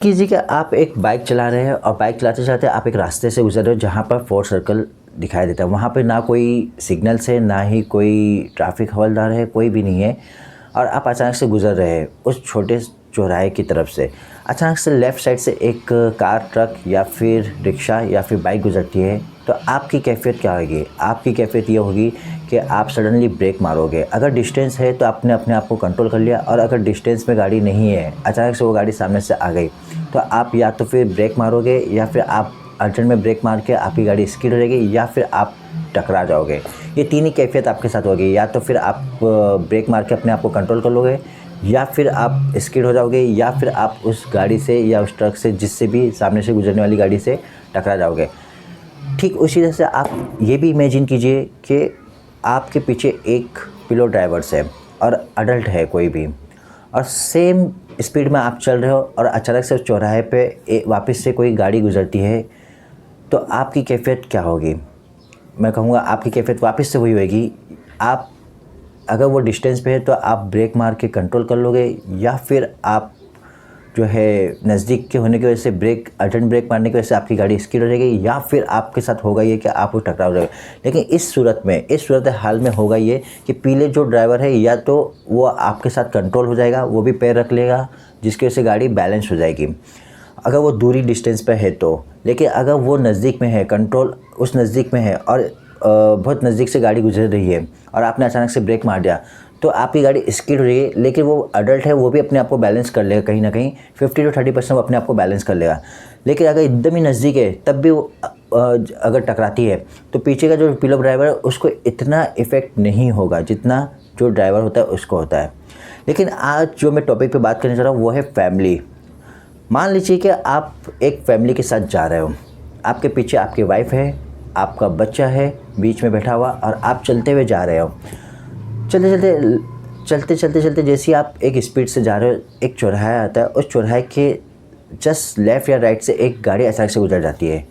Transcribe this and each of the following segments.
कीजिए कि आप एक बाइक चला रहे हैं और बाइक चलाते चलाते आप एक रास्ते से गुजर रहे हो जहाँ पर 4 सर्कल दिखाई देता है। वहाँ पे ना कोई सिग्नल्स है, ना ही कोई ट्रैफिक हवलदार है, कोई भी नहीं है। और आप अचानक से गुजर रहे हैं उस छोटे चौराहे की तरफ से। अचानक से लेफ़्ट साइड से एक कार, ट्रक या फिर रिक्शा या फिर बाइक गुजरती है, तो आपकी कैफ़ियत क्या होगी? आपकी कैफ़ियत ये होगी कि आप सडनली ब्रेक मारोगे। अगर डिस्टेंस है तो आपने अपने आप को कंट्रोल कर लिया, और अगर डिस्टेंस में गाड़ी नहीं है, अचानक से वो गाड़ी सामने से आ गई, तो आप या तो फिर ब्रेक मारोगे या फिर आप अर्जेंट में ब्रेक मार के आपकी गाड़ी स्किड हो जाएगी या फिर आप टकरा जाओगे। ये तीन ही कैफ़ियत आपके साथ होगी। या तो फिर आप ब्रेक मार के अपने आप को कंट्रोल कर लोगे, या फिर आप स्किड हो जाओगे, या फिर आप उस गाड़ी से या उस ट्रक से, जिससे भी सामने से गुजरने वाली गाड़ी से टकरा जाओगे। ठीक उसी तरह से आप ये भी इमेजिन कीजिए कि आपके पीछे एक पिलो ड्राइवर्स है और अडल्ट है कोई भी, और सेम स्पीड में आप चल रहे हो और अचानक से उस चौराहे पे वापस से कोई गाड़ी गुजरती है, तो आपकी कैफ़ियत क्या होगी? मैं कहूँगा आपकी कैफ़ियत वापस से वही होगी। आप अगर वो डिस्टेंस पे है तो आप ब्रेक मार के कंट्रोल कर लोगे, या फिर आप जो है नज़दीक के होने की वजह से अर्जेंट ब्रेक मारने की वजह से आपकी गाड़ी स्किड हो जाएगी, या फिर आपके साथ होगा ये कि आप वो टकरा जाओगे। लेकिन इस सूरत हाल में होगा ये कि पीले जो ड्राइवर है, या तो वो आपके साथ कंट्रोल हो जाएगा, वो भी पैर रख लेगा, जिसकी वजह से गाड़ी बैलेंस हो जाएगी, अगर वो दूरी डिस्टेंस पे है तो। लेकिन अगर वो नज़दीक में है, कंट्रोल उस नज़दीक में है और बहुत नज़दीक से गाड़ी गुजर रही है और आपने अचानक से ब्रेक मार दिया, तो आपकी गाड़ी स्किड हो रही है। लेकिन वो अडल्ट है, वो भी अपने आप को बैलेंस कर लेगा, कहीं ना कहीं 50 to 30% वो अपने आप को बैलेंस कर लेगा। लेकिन अगर एकदम ही नज़दीक है, तब भी वो अगर टकराती है, तो पीछे का जो पिलो ड्राइवर है उसको इतना इफ़ेक्ट नहीं होगा जितना जो ड्राइवर होता है उसको होता है। लेकिन आज जो मैं टॉपिक पे बात करने जा रहा हूँ वो है फैमिली। मान लीजिए कि आप एक फैमिली के साथ जा रहे हो, आपके पीछे आपकी वाइफ है, आपका बच्चा है बीच में बैठा हुआ, और आप चलते हुए जा रहे हो। चलते जैसे ही आप एक स्पीड से जा रहे हो, एक चौराहा आता है, उस चौराहे के जस्ट लेफ़्ट या राइट से एक गाड़ी अचानक से गुजर जाती है,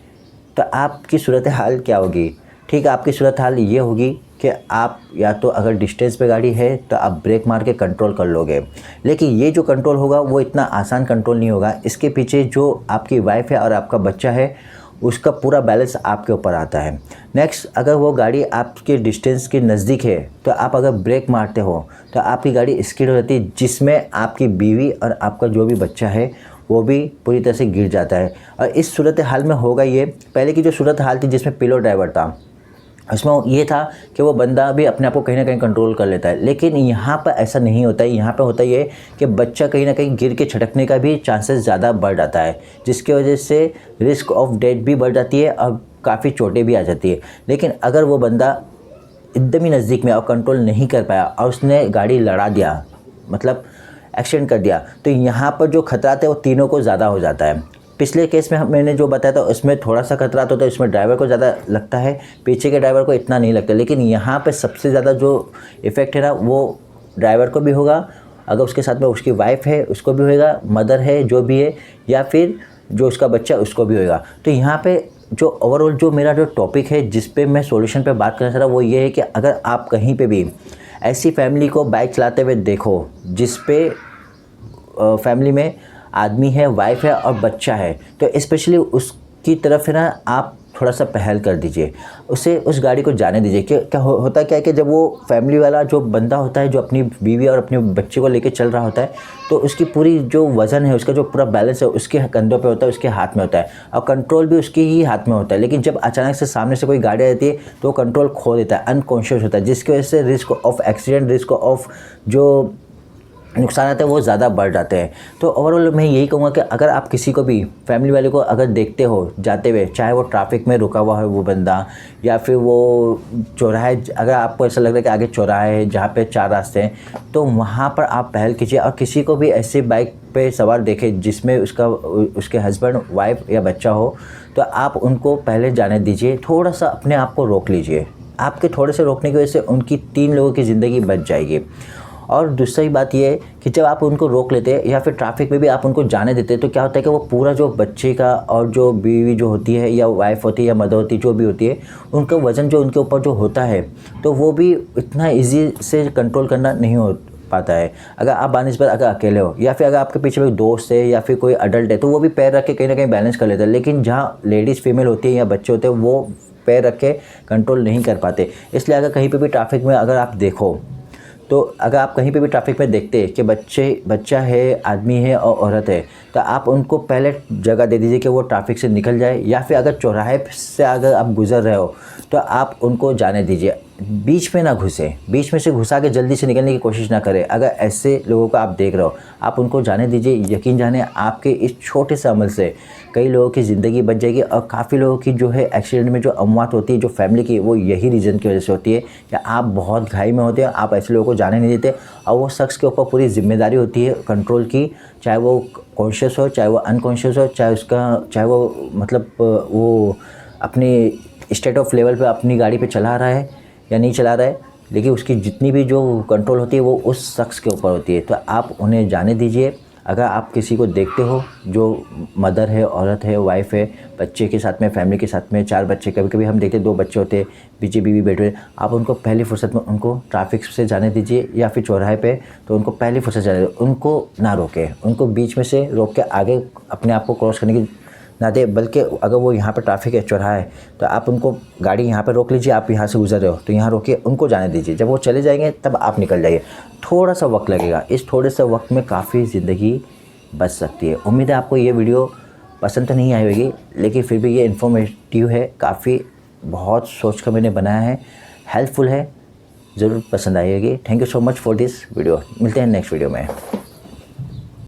तो आपकी सूरत हाल क्या होगी? ठीक, आपकी सूरत हाल ये होगी कि आप या तो अगर डिस्टेंस पे गाड़ी है तो आप ब्रेक मार के कंट्रोल कर लोगे। लेकिन ये जो कंट्रोल होगा वो इतना आसान कंट्रोल नहीं होगा। इसके पीछे जो आपकी वाइफ है और आपका बच्चा है, उसका पूरा बैलेंस आपके ऊपर आता है। नेक्स्ट, अगर वो गाड़ी आपके डिस्टेंस के नज़दीक है तो आप अगर ब्रेक मारते हो तो आपकी गाड़ी स्किड हो जाती है, जिसमें आपकी बीवी और आपका जो भी बच्चा है वो भी पूरी तरह से गिर जाता है। और इस सूरत हाल में होगा ये, पहले की जो सूरत हाल थी जिसमें पिलो ड्राइवर था, उसमें ये था कि वो बंदा भी अपने आप को कहीं ना कहीं कंट्रोल कर लेता है। लेकिन यहाँ पर ऐसा नहीं होता है। यहाँ पर होता ये कि बच्चा कहीं ना कहीं गिर के छटकने का भी चांसेस ज़्यादा बढ़ जाता है, जिसकी वजह से रिस्क ऑफ डेथ भी बढ़ जाती है और काफ़ी चोटें भी आ जाती है। लेकिन अगर वो बंदा एकदम ही नज़दीक में और कंट्रोल नहीं कर पाया और उसने गाड़ी लड़ा दिया, मतलब एक्सीडेंट कर दिया, तो यहाँ पर जो खतरा था वो तीनों को ज़्यादा हो जाता है। पिछले केस में मैंने जो बताया था उसमें थोड़ा सा खतरा तो होता है, इसमें ड्राइवर को ज़्यादा लगता है, पीछे के ड्राइवर को इतना नहीं लगता। लेकिन यहाँ पे सबसे ज़्यादा जो इफ़ेक्ट है ना, वो ड्राइवर को भी होगा, अगर उसके साथ में उसकी वाइफ है उसको भी होगा, मदर है जो भी है, या फिर जो उसका बच्चा उसको भी होगा। तो यहाँ पे जो ओवरऑल जो मेरा जो टॉपिक है जिस पे मैं सॉल्यूशन पे बात करना चाह रहा हूँ वो ये है कि अगर आप कहीं पे भी ऐसी फैमिली को बाइक चलाते हुए देखो जिस पे फैमिली में आदमी है, वाइफ है और बच्चा है, तो स्पेशली उसकी तरफ है ना आप थोड़ा सा पहल कर दीजिए, उसे उस गाड़ी को जाने दीजिए। क्या होता क्या है कि जब वो फैमिली वाला जो बंदा होता है जो अपनी बीवी और अपने बच्चे को लेके चल रहा होता है, तो उसकी पूरी जो वज़न है, उसका जो पूरा बैलेंस है उसके कंधों पे होता है, उसके हाथ में होता है, और कंट्रोल भी उसके ही हाथ में होता है। लेकिन जब अचानक से सामने से कोई गाड़ी आती है तो वो कंट्रोल खो देता है, अनकॉन्शियस होता है, जिसकी वजह से risk of accident, risk of जो नुकसान आते हैं वो ज़्यादा बढ़ जाते हैं। तो ओवरऑल मैं यही कहूँगा कि अगर आप किसी को भी फैमिली वाले को अगर देखते हो जाते हुए, चाहे वो ट्रैफिक में रुका हुआ है वो बंदा, या फिर वो चौराहे, अगर आपको ऐसा लग रहा है कि आगे चौराहे है जहाँ पे 4 रास्ते हैं, तो वहाँ पर आप पहल कीजिए। और किसी को भी ऐसी बाइक पे सवार देखे जिसमें उसके हस्बैंड, वाइफ या बच्चा हो, तो आप उनको पहले जाने दीजिए, थोड़ा सा अपने आप को रोक लीजिए। आपके थोड़े से रोकने की वजह से उनकी 3 लोगों की ज़िंदगी बच जाएगी। और दूसरी बात ये है कि जब आप उनको रोक लेते हैं या फिर ट्रैफिक में भी आप उनको जाने देते हैं, तो क्या होता है कि वो पूरा जो बच्चे का और जो बीवी जो होती है या वाइफ होती है या मदर होती है जो भी होती है, उनका वज़न जो उनके ऊपर जो होता है, तो वो भी इतना ईजी से कंट्रोल करना नहीं पाता है। अगर आप बानिस्बत अगर अकेले हो या फिर अगर आपके पीछे कोई दोस्त है या फिर कोई अडल्ट है तो वो भी पैर रख के कहीं ना कहीं बैलेंस कर लेता है, लेकिन जहाँ लेडीज़ फीमेल होती है या बच्चे होते हैं वो पैर रख के कंट्रोल नहीं कर पाते। इसलिए अगर कहीं पे भी ट्रैफिक में अगर आप देखो तो अगर आप कहीं पे भी ट्रैफिक में देखते हैं कि बच्चा है, आदमी है और औरत है, तो आप उनको पहले जगह दे दीजिए कि वो ट्रैफिक से निकल जाए, या फिर अगर चौराहे से अगर आप गुज़र रहे हो तो आप उनको जाने दीजिए, बीच में ना घुसे, बीच में से घुसा के जल्दी से निकलने की कोशिश ना करें। अगर ऐसे लोगों को आप देख रहे हो आप उनको जाने दीजिए। यकीन जाने आपके इस छोटे से अमल से कई लोगों की ज़िंदगी बच जाएगी, और काफ़ी लोगों की जो है एक्सीडेंट में जो अमवात होती है जो फैमिली की, वो यही रीज़न की वजह से होती है कि आप बहुत घाई में होते हैं, आप ऐसे लोगों को जाने नहीं देते, और वो शख्स के ऊपर पूरी जिम्मेदारी होती है कंट्रोल की, चाहे वो कॉन्शियस हो चाहे वो अनकॉन्शियस हो, चाहे वो मतलब वो अपनी स्टेट ऑफ लेवल पे अपनी गाड़ी पे चला रहा है या नहीं चला रहा है, लेकिन उसकी जितनी भी जो कंट्रोल होती है वो उस शख्स के ऊपर होती है। तो आप उन्हें जाने दीजिए। अगर आप किसी को देखते हो जो मदर है, औरत है, वाइफ है, बच्चे के साथ में, फैमिली के साथ में, 4 बच्चे, कभी कभी हम देखते हैं 2 बच्चे होते हैं, पीछे बीवी बैठे हुए, आप उनको पहली फुर्सत में उनको ट्रैफिक से जाने दीजिए, या फिर चौराहे पे तो उनको पहली फुर्सत जाने दीजिए। उनको ना रोके, उनको बीच में से रोक के आगे अपने आप को क्रॉस करने की ना दे, बल्कि अगर वो यहाँ पर ट्रैफिक है, चौराहा है, तो आप उनको गाड़ी यहाँ पर रोक लीजिए। आप यहाँ से गुजर रहे हो तो यहाँ रोकिए, उनको जाने दीजिए। जब वो चले जाएंगे तब आप निकल जाइए। थोड़ा सा वक्त लगेगा, इस थोड़े से वक्त में काफ़ी ज़िंदगी बच सकती है। उम्मीद है आपको ये वीडियो पसंद तो नहीं आई होगी, लेकिन फिर भी ये इन्फॉर्मेटिव है, काफ़ी बहुत सोच कर मैंने बनाया है, हेल्पफुल है, ज़रूर पसंद आई होगी। Thank you so much for this video. मिलते हैं नेक्स्ट वीडियो में।